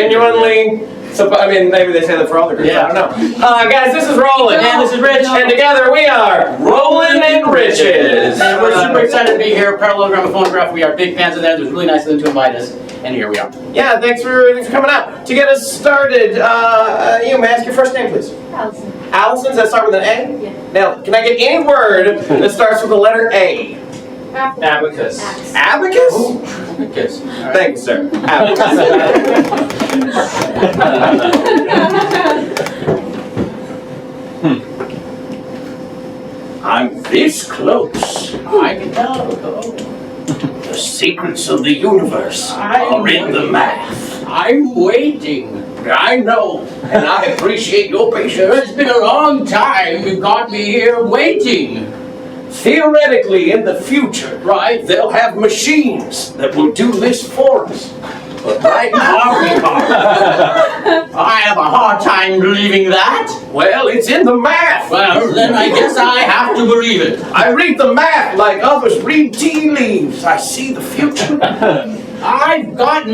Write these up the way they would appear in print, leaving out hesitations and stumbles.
genuinely... I mean, maybe they say that for all the groups. Yeah. I don't know. Guys, this is Rollin. And this is Rich. And together we are Rollin In Riches. And we're super excited to be here. Parallelogram and phonograph. We are big fans of theirs. It was really nice of them to invite us. And here we are. Yeah, thanks for coming out. To get us started, you may ask your first name, please. Allison. Allison, does that start with an A? Yeah. Now, can I get any word that starts with the letter A? Abacus. Abacus? Ooh, Abacus. Right. Thank you, sir. Abacus. I'm this close. I can tell. The secrets of the universe are in the math. I'm waiting. I know, and I appreciate your patience. It's been a long time. You got me here waiting. Theoretically, in the future, Right. they'll have machines that will do this for us. But right now we are. I have a hard time believing that. Well, it's in the math. Well, then I guess I have to believe it. I read the math like others read tea leaves. I see the future. I've had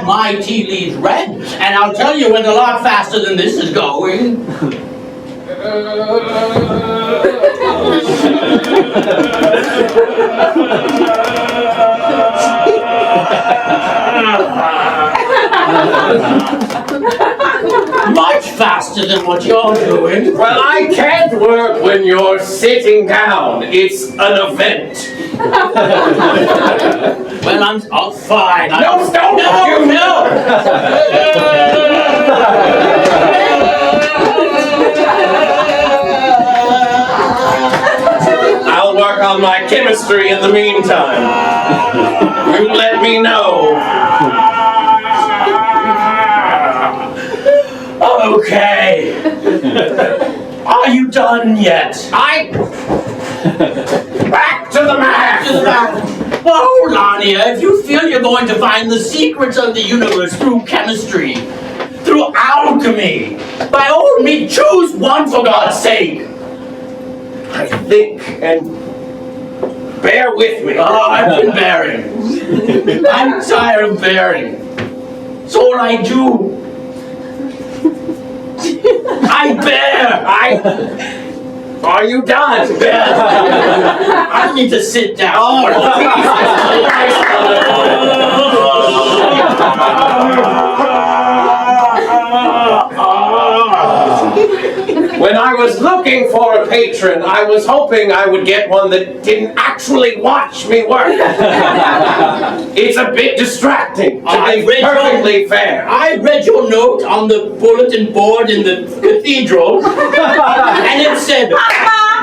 my tea leaves read, and I'll tell you when a lot faster than this is going. Much faster than what you're doing. Well, I can't work when you're sitting down. It's an event. Well, I'm fine. No, don't No. I'll work on my chemistry in the meantime. You let me know. Okay. Are you done yet? Back to the math! Well, hold on here. If you feel you're going to find the secrets of the universe through chemistry, through alchemy, by all means, choose one for God's sake. I think, and bear with me. Oh, I've been bearing. I'm tired of bearing. It's all I do. I bear. Are you done? I need to sit down. When I was looking for a patron, I was hoping I would get one that didn't actually watch me work. It's a bit distracting, to be perfectly fair. I read your note on the bulletin board in the cathedral, and it said,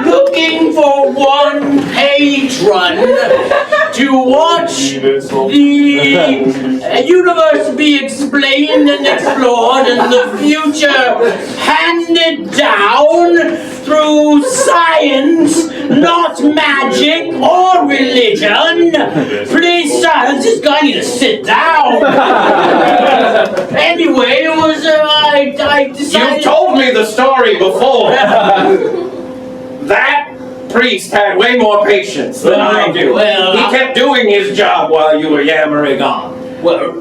looking for one patron to watch the universe be explained and explored and the future handed down through science, not magic or religion. Please, sir, this guy needs to sit down. Anyway, it was, I decided... You've told me the story before. That priest had way more patience than I do. Well, he kept doing his job while you were yammering on. Well,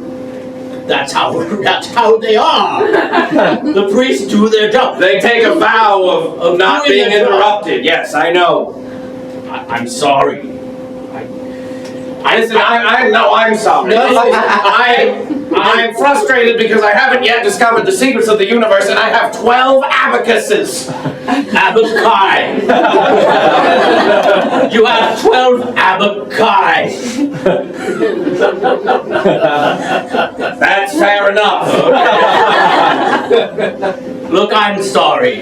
that's how they are. The priests do their job. They take a vow of not being interrupted. Yes, I know. I'm sorry. I'm sorry. I'm frustrated because I haven't yet discovered the secrets of the universe, and I have 12 abacuses. Abaci. You have 12 abaci. That's fair enough. Look, I'm sorry.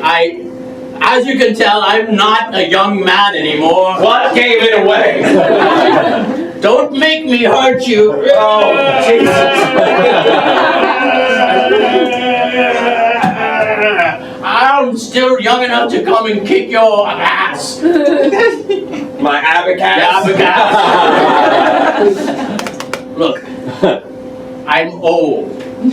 As you can tell, I'm not a young man anymore. What gave it away? Don't make me hurt you. Oh, Jesus. I'm still young enough to come and kick your ass. My abacus? Look, I'm old,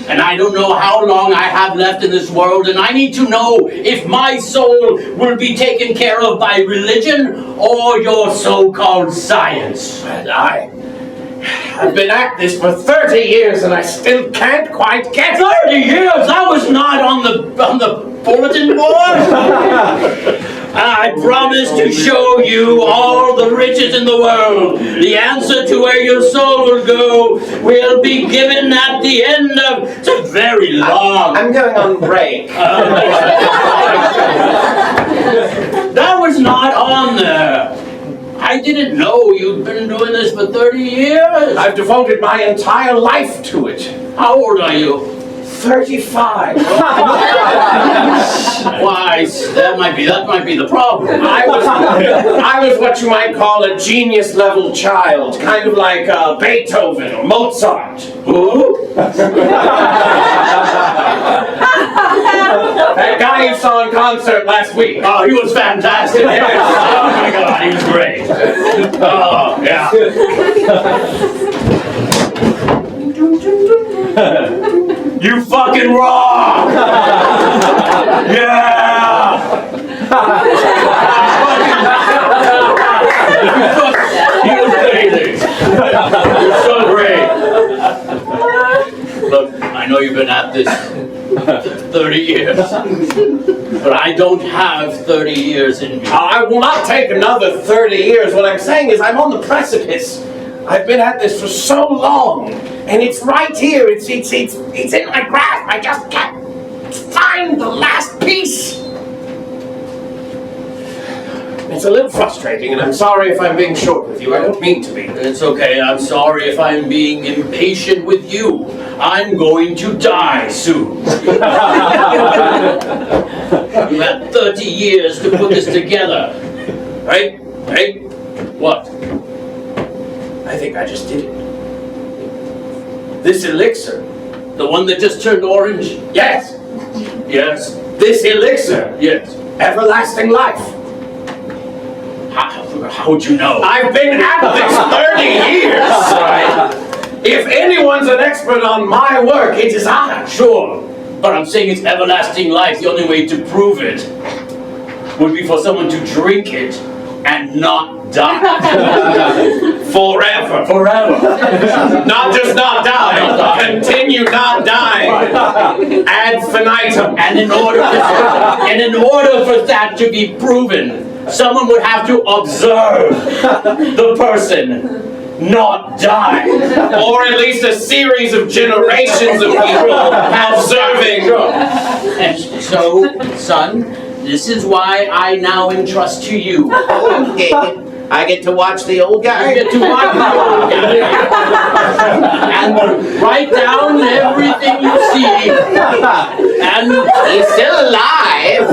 and I don't know how long I have left in this world, and I need to know if my soul will be taken care of by religion or your so-called science. And I I've been at this for 30 years and I still can't quite get it. 30 years? That was not on the bulletin board? I promise to show you all the riches in the world. The answer to where your soul will go will be given at the end of... It's a very long... I'm going on break. That was not on there. I didn't know you'd been doing this for 30 years. I've devoted my entire life to it. How old are you? 35. Why, that might be the problem. I was what you might call a genius level child, kind of like Beethoven or Mozart. Who? That guy you saw in concert last week. Oh, he was fantastic. Yes. Oh my God, he was great. Oh, yeah. You fucking rock! Yeah! He was amazing. He was so great. Look, I know you've been at this 30 years, but I don't have 30 years in me. I will not take another 30 years. What I'm saying is I'm on the precipice. I've been at this for so long, and it's right here. It's in my grasp. I just can't find the last piece. It's a little frustrating, and I'm sorry if I'm being short with you. I don't mean to be. It's okay. I'm sorry if I'm being impatient with you. I'm going to die soon. You had 30 years to put this together. Right? Right? What? I think I just did it. This elixir. The one that just turned orange? Yes, Yes. this elixir. Yes. Everlasting life. How'd you know? I've been at this 30 years. Right. If anyone's an expert on my work, it is I. Sure. But I'm saying it's everlasting life. The only way to prove it would be for someone to drink it and not die. Forever. Forever. Not just not die. Continue not dying. Ad infinitum. And in order for that to be proven, someone would have to observe the person not die. Or at least a series of generations of people observing. And so, son, this is why I now entrust to you. Okay. I get to watch the old guy? You get to watch the old guy. And write down everything you see. And He's still alive.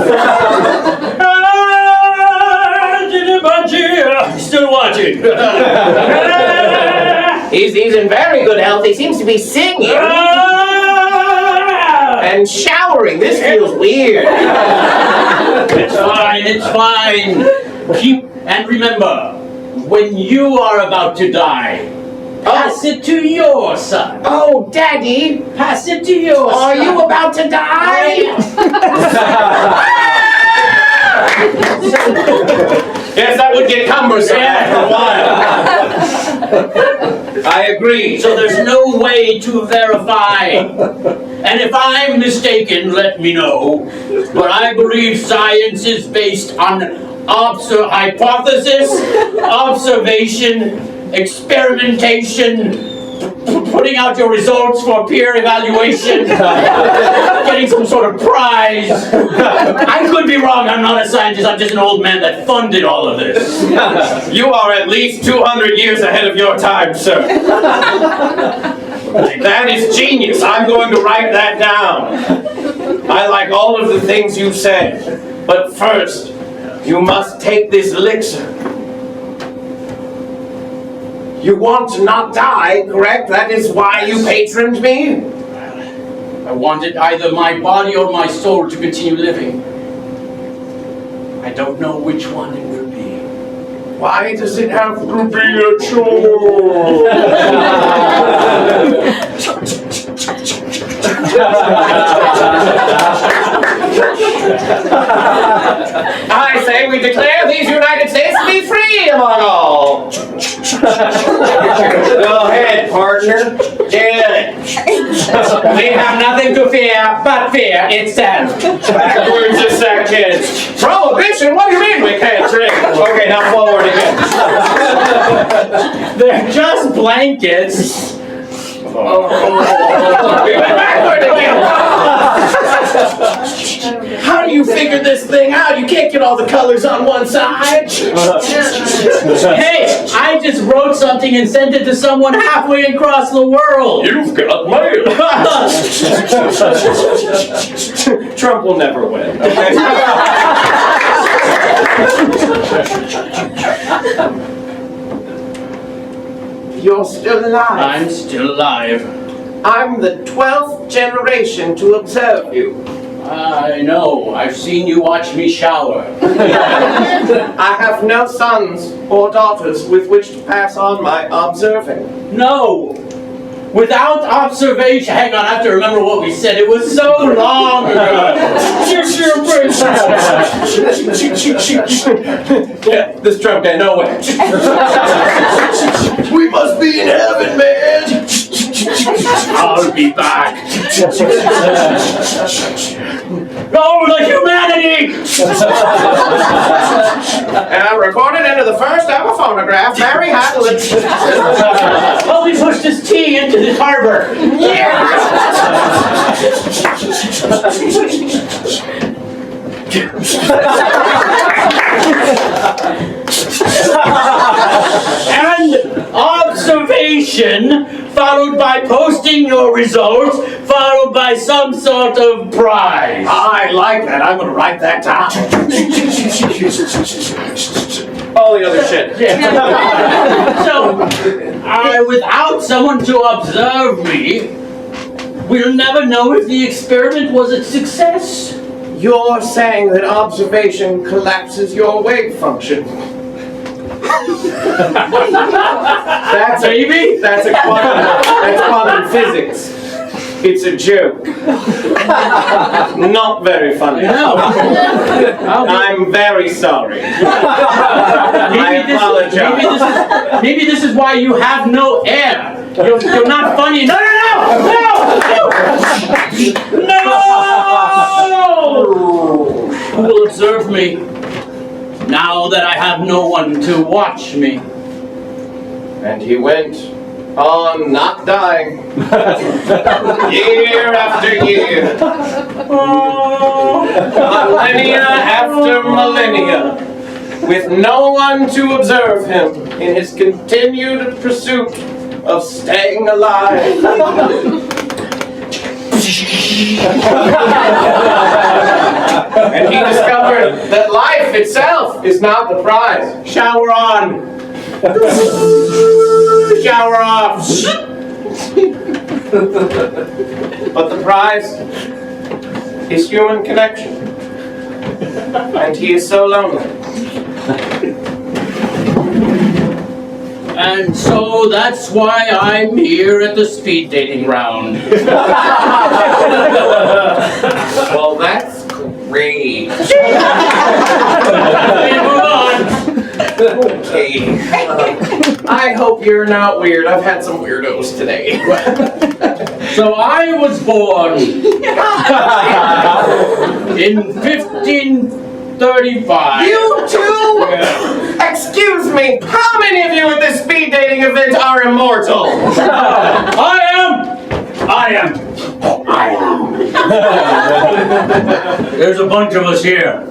Still watching. He's in very good health. He seems to be singing and showering. This feels weird. It's fine, it's fine. And remember, when you are about to die, pass it to your son. Oh, Daddy, Pass it to your son. are you about to die? Yes, that would get cumbersome after a while. I agree. So there's no way to verify. And if I'm mistaken, let me know. But I believe science is based on hypothesis, observation, experimentation, putting out your results for peer evaluation, getting some sort of prize. I could be wrong, I'm not a scientist, I'm just an old man that funded all of this. You are at least 200 years ahead of your time, sir. That is genius. I'm going to write that down. I like all of the things you said. But first, you must take this elixir. You want to not die, correct? That is why you patroned me? I wanted either my body or my soul to continue living. I don't know which one it will be. Why does it have to be a chore? I say we declare these United States to be free among all. Oh. Go ahead, partner. Yeah. We have nothing to fear but fear itself. Backwards a second. Prohibition? What do you mean we can't drink? Okay, now forward again. They're just blankets. Backward again. How do you figure this thing out? You can't get all the colors on one side. Hey, I just wrote something and sent it to someone halfway across the world. You've got mail. Trump will never win. Okay? You're still alive. I'm still alive. I'm the 12th generation to observe you. I know. I've seen you watch me shower. I have no sons or daughters with which to pass on my observing. No. Without observation. Hang on, I have to remember what we said. It was so long ago. Yeah, this Trump guy, no way. We must be in heaven, man. I'll be back. Oh, the humanity! Recorded into the first ever phonograph, Mary Hadley. Oh, he pushed his tea into the harbor. And observation, followed by posting your results, followed by some sort of prize. I like that. I'm going to write that down. All the other shit. So, without someone to observe me, we'll never know if the experiment was a success. You're saying that observation collapses your wave function. That's quantum physics. It's a joke. Not very funny. No. I'm very sorry. I apologize. Maybe this is why you have no air. You're not funny. No! Who will observe me now that I have no one to watch me? And he went on not dying. Year after year. Millennia after millennia. With no one to observe him in his continued pursuit of staying alive. And he discovered that life itself is not the prize. Shower on. Shower off. But the prize is human connection. And he is so lonely. And so that's why I'm here at the speed dating round. Well, that's great. Move on. Okay. I hope you're not weird. I've had some weirdos today. So I was born in 1535. You too? Excuse me, how many of you at this speed dating event are immortal? I am. There's a bunch of us here.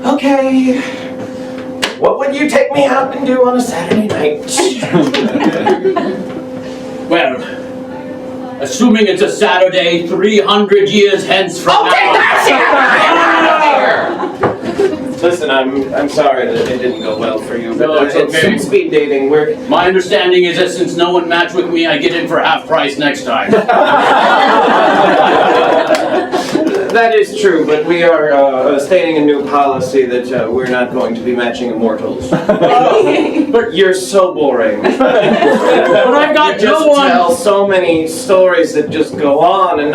Okay. What would you take me out and do on a Saturday night? Well, assuming it's a Saturday 300 years hence from Okay, now. that's it! Listen, I'm sorry that it didn't go well for you. No, it's okay. Speed dating, My understanding is that since no one matched with me, I get in for half price next time. That is true, but we are stating a new policy that we're not going to be matching immortals. But you're so boring. But I've got You just tell so many stories that just go on, and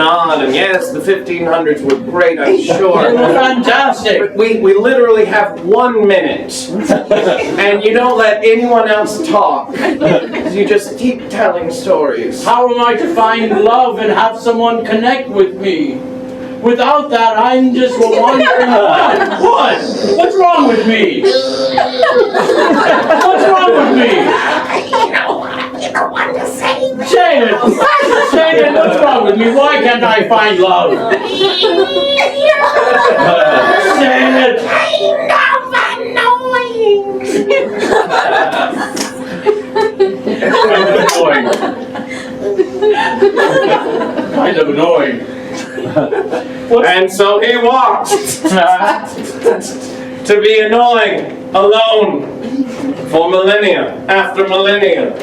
yes, the 1500s were great, I'm sure. They were fantastic. But we literally have 1 minute, and you don't let anyone else talk. You just keep telling stories. How am I to find love and have someone connect with me? Without that, I'm just a wandering one. What? What's wrong with me? What's wrong with me? You don't want to say that. Say it. Say it. What's wrong with me? Why can't I find love? Say it. Kind of annoying. And so he walked to be annoying, alone, for millennia after millennia.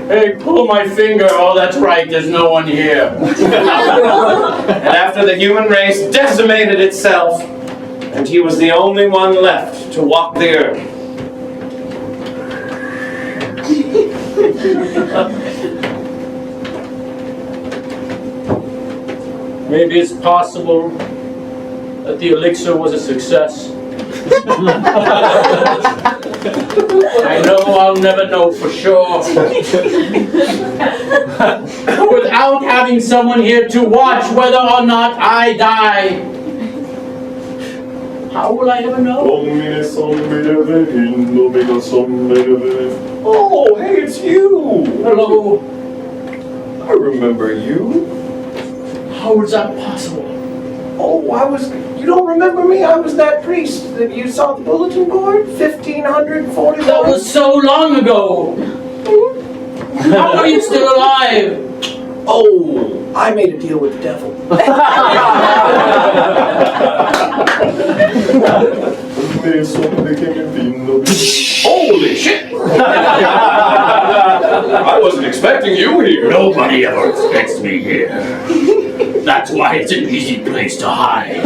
Hey, pull my finger. Oh, that's right. There's no one here. And after the human race decimated itself, and he was the only one left to walk the earth. Maybe it's possible that the elixir was a success. I know I'll never know for sure. Without having someone here to watch whether or not I die, how will I ever know? Oh, hey, it's you! Hello? I remember you. How is that possible? Oh, you don't remember me? I was that priest that you saw the bulletin board? 1540. That was so long ago. How are you still alive? Oh, I made a deal with the devil. Holy shit! I wasn't expecting you here. Nobody ever expects me here. That's why it's an easy place to hide.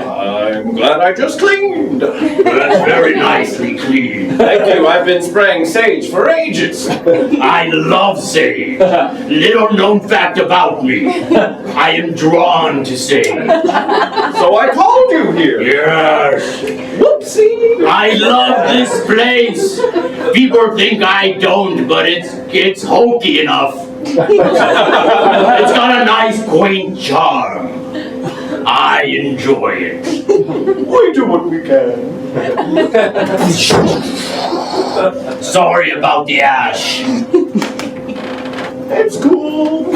I'm glad I just cleaned. That's very nicely clean. Thank you. I've been spraying sage for ages. I love sage. Little known fact about me. I am drawn to sage. So I called you here. Yes. Whoopsie. I love this place. People think I don't, but it's hokey enough. It's got a nice quaint charm. I enjoy it. We do what we can. Sorry about the ash. It's cool.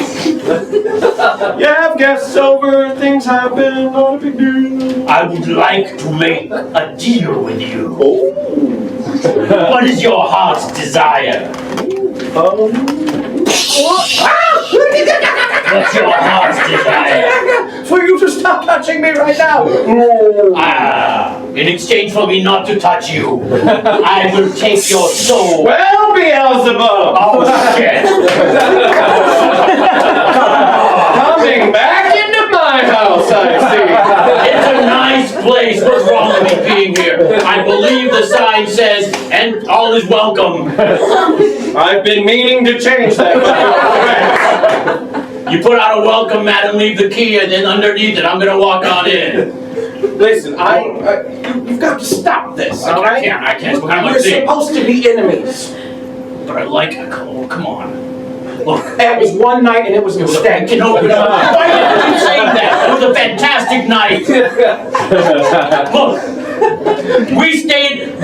You have guests over, things happen, not a big deal. I would like to make a deal with you. Oh. What is your heart's desire? What's your heart's desire? For you to stop touching me right now. In exchange for me not to touch you, I will take your soul. Well, Beelzebub. Oh, shit. Coming back into my house, I see. It's a nice place. What's wrong with me being here? I believe the sign says, and all is welcome. I've been meaning to change that. You put out a welcome mat and leave the key, and then underneath it, I'm gonna walk on in. Listen, you've got to stop this, all right? I can't. What kind of We're thing? supposed to be enemies. But I like it. Oh, come on. Look. It was one night and it was a mistake. You know, why did you say that? It was a fantastic night. Look,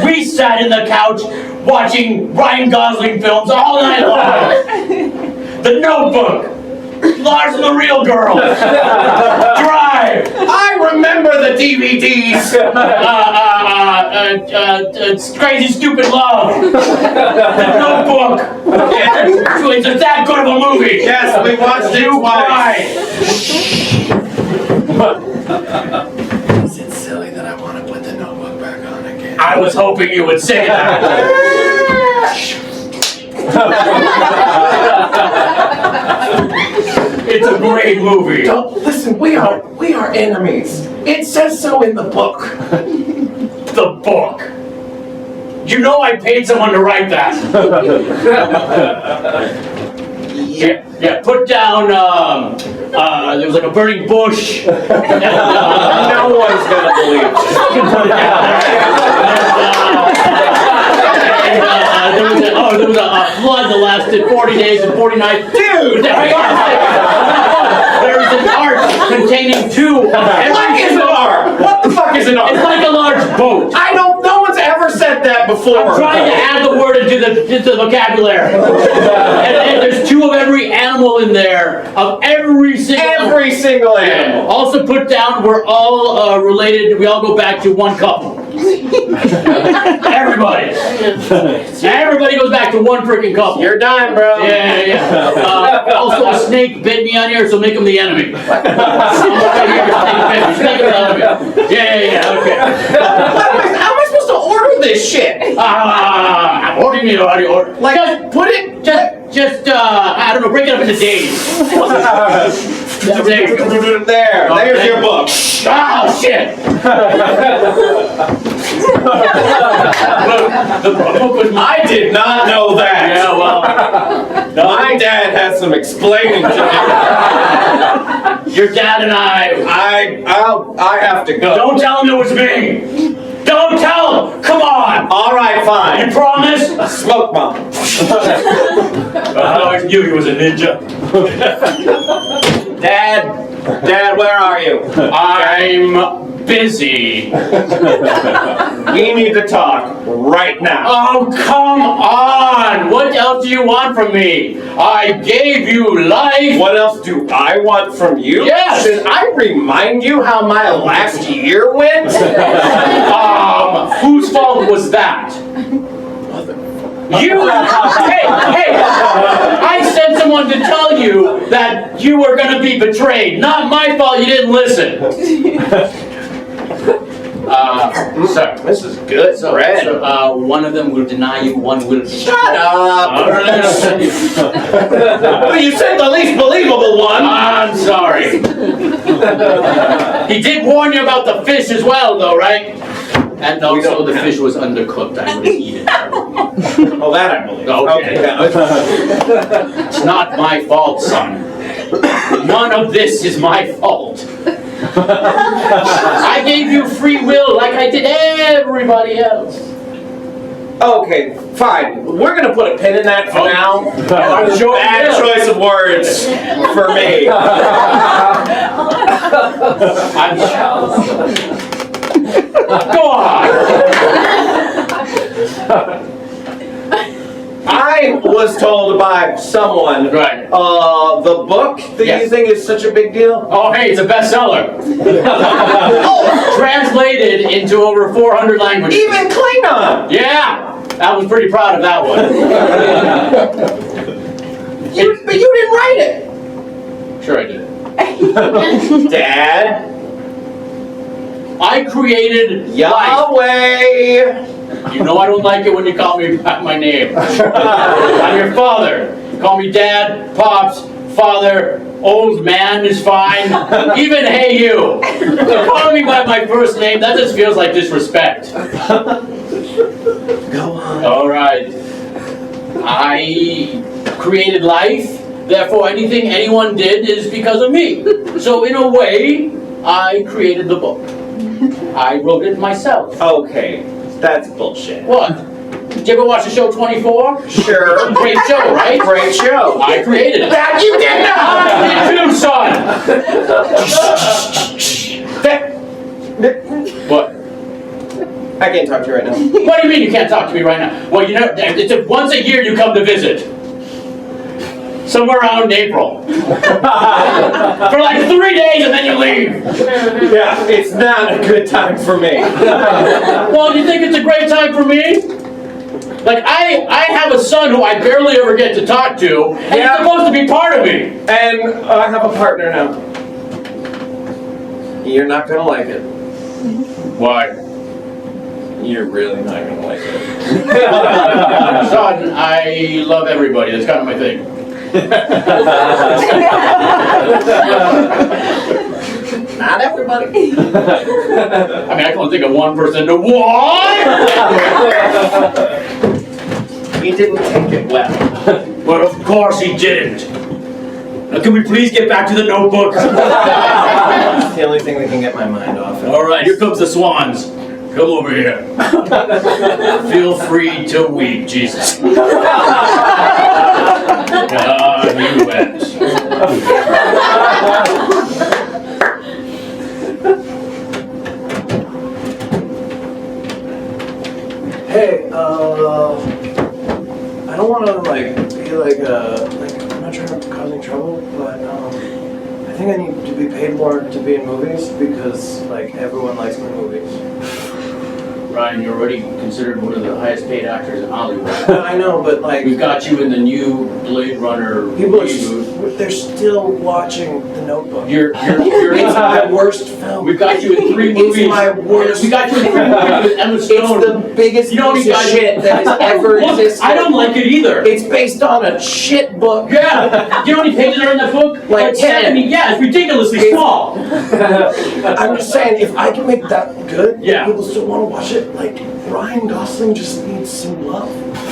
we sat in the couch watching Ryan Gosling films all night long. The Notebook, Lars and the Real Girl, Drive. I remember the DVDs. Crazy Stupid Love, The Notebook. It's that good of a movie. Yes, we watched it twice. Is it silly that I want to put the Notebook back on again? I was hoping you would say that. It's a great movie. Don't listen. We are enemies. It says so in the book. The book. You know I paid someone to write that. Yeah, put down, there was like a burning bush. And, No one's gonna believe this. put it down there. There was a flood that lasted 40 days and 40 nights. Dude! There is an ark containing two. What is an ark? What the fuck is an ark? It's like a large boat. No one's ever said that before. I'm trying to add the word into the vocabulary. And there's two of every animal in there, of every single animal. Also put down, we're all related, we all go back to one couple. Everybody. Everybody goes back to one freaking couple. You're done, bro. Yeah. Also, a snake bit me on here, so make him the enemy. Snake bit me, snake the enemy. Yeah, okay. How am I supposed to order this shit? What do you mean, order? Like, Just put it. I don't know, break it up into days. There you go. There's your book. Oh, shit! The book was I did not know that. Yeah, well. My dad has some explaining to do. Your dad and I I have to go. don't tell him it was me! Don't tell him! Come on! All right, You fine. promise? Smoke bomb. I always knew he was a ninja. Dad, where are you? I'm busy. We need to talk right now. Oh, come on! What else do you want from me? I gave you life! What else do I want from you? Yes. Should I remind you how my last year went? Whose fault was that? You, hey, I sent someone to tell you that you were going to be betrayed. Not my fault you didn't listen. Sir. This is good bread. So, one of them will deny you, one will. Shut up! Well, you said the least believable one. I'm sorry. He did warn you about the fish as well, though, right? And also the fish was undercooked. I wouldn't eat it. Oh, that I believe. Okay. It's not my fault, son. None of this is my fault. I gave you free will like I did everybody else. Okay, fine. We're gonna put a pin in that for now. I'm sure you Bad will. choice of words for me. Go on. I was told by someone, Right. the book that Yes. you think is such a big deal. Oh, hey, it's a bestseller. Translated into over 400 languages. Even Klingon. Yeah, I was pretty proud of that one. But you didn't write it. Sure I did. Dad. I created life. Yahweh. You know I don't like it when you call me by my name. I'm your father. Call me Dad, Pops, Father, Old Man is fine. Even hey you. Call me by my first name, that just feels like disrespect. Go on. All right. I created life, therefore anything anyone did is because of me. So in a way, I created the book. I wrote it myself. Okay, that's bullshit. What? Did you ever watch the show 24? Sure. Great show, right? Great show. I created it. That you did not. I did too, son. What? I can't talk to you right now. What do you mean you can't talk to me right now? Well, you know, once a year you come to visit. Somewhere around in April. For like 3 days and then you leave. Yeah, it's not a good time for me. Well, you think it's a great time for me? Like, I have a son who I barely ever get to talk to, and he's supposed to be part of me. And I have a partner now. You're not gonna like it. Why? You're really not gonna like it. Son, I love everybody. That's kind of my thing. everybody. I mean, I can only think of one person to what? He didn't take it well. Well, of course he didn't. Now, can we please get back to the notebook? It's the only thing that can get my mind off it. All right, here comes the swans. Come over here. Feel free to weep, Jesus. You went. Hey, I don't want to like be like I'm not trying to cause any trouble, but I think I need to be paid more to be in movies because like everyone likes my movies. Ryan, you're already considered one of the highest paid actors in Hollywood. I know, but like We've got you in the new Blade Runner people, reboot. they're still watching The Notebook. You're It's my worst film. We've got you in 3 movies. It's my worst. We got you in 3 movies with Emma Stone. It's the biggest You know piece these of guys- shit that has ever Look, existed. I don't like it either. It's based on a shit book. Yeah. Do you know how many pages are in that book? Like 10. 70. Yeah, it's ridiculously small. I'm just saying, if I can make that good, Yeah. people still want to watch it. Like Ryan Gosling just needs some love.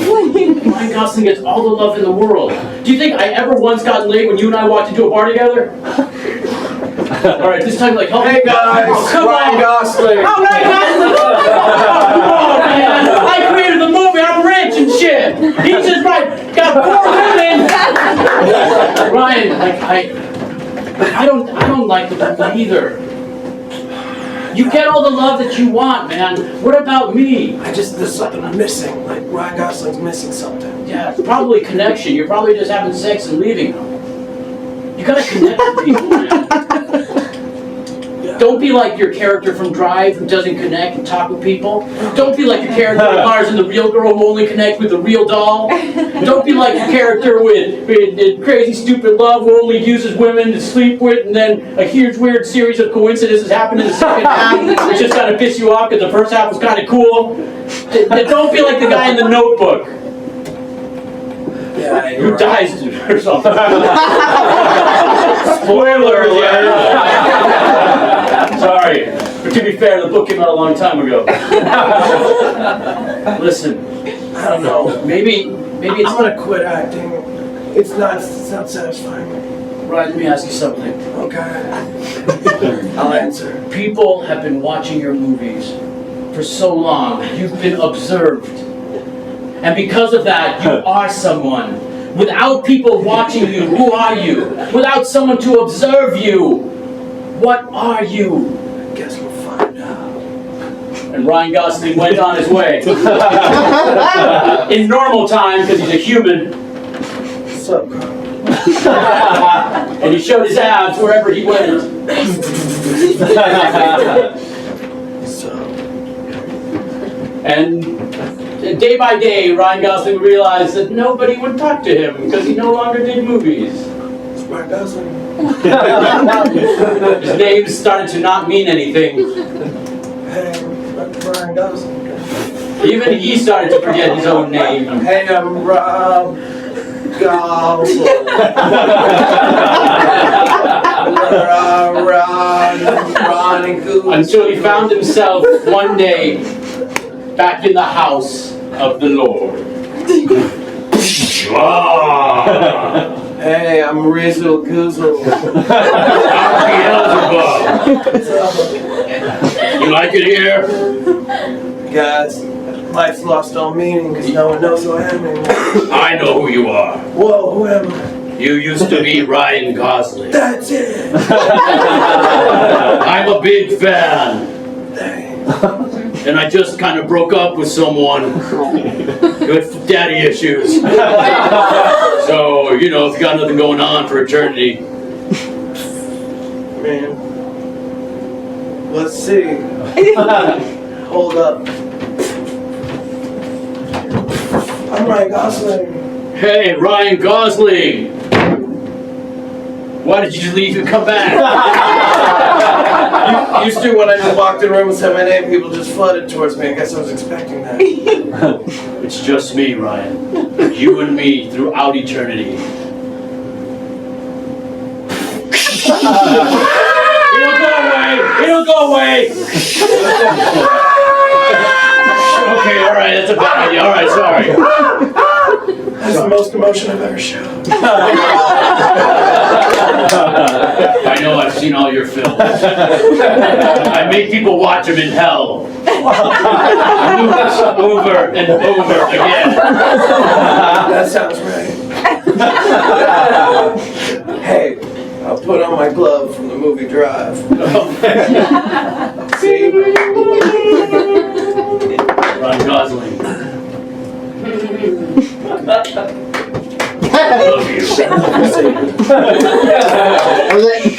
Ryan Gosling gets all the love in the world. Do you think I ever once got laid when you and I walked into a bar together? All right, this time like help me. Hey guys, Oh, come Ryan on. Gosling. Oh, Ryan Gosling! Oh, come on, man! I created the movie. I'm rich and shit. He's just got 4 women. Ryan, like I don't like the movie either. You get all the love that you want, man. What about me? There's something missing. Like Ryan Gosling's missing something. Yeah, it's probably connection. You're probably just having sex and leaving them. You gotta connect with people, man. Don't be like your character from Drive who doesn't connect and talk with people. Don't be like your character in Lars and the Real Girl who only connect with the real doll. Don't be like your character with Crazy Stupid Love who only uses women to sleep with, and then a huge weird series of coincidences happen in the second half, which just kind of piss you off because the first half was kind of cool. Don't be like the guy in The Notebook Yeah, who dies or something. Spoiler alert. Sorry. But to be fair, the book came out a long time ago. Listen, I don't know. maybe it's I'm gonna quit acting. It's not satisfying. Ryan, let me ask you something. Okay. I'll answer. People have been watching your movies for so long. You've been observed. And because of that, you are someone. Without people watching you, who are you? Without someone to observe you, what are you? Guess we'll find out. And Ryan Gosling went on his way. In normal time, because he's a human, What's up, Carl? and he showed his abs wherever he went. So, And day by day, Ryan Gosling realized that nobody would talk to him because he no longer did movies. it's Ryan Gosling. His name started to not mean anything. Hey, Ryan Gosling. Even he started to forget his own name. Hey, I'm Rob Gosling. Ron and Goose. Until he found himself one day back in the house of the Lord. Hey, I'm Rizzle Goozle. You like it here? Guys, life's lost all meaning because no one knows who I am anymore. I know who you are. Whoa, who am I? You used to be Ryan Gosling. That's it. I'm a big fan. Thanks. And I just kind of broke up with someone with daddy issues. So, you know, if you got nothing going on for eternity. Man. Let's see. Hold up. I'm Ryan Gosling. Hey, Ryan Gosling! Why did you leave and come back? Used to when I just walked in a room and said my name, people just flooded towards me. I guess I was expecting that. It's just me, Ryan. You and me throughout eternity. It'll go away! It'll away! Okay, all right, that's a bad idea. All right, sorry. That's the most emotion I've ever shown. I know, I've seen all your films. I made people watch them in hell. Loops over and over again. That sounds right. Hey, I'll put on my glove from the movie Drive. See? Ron Gosling. Love you. Was it?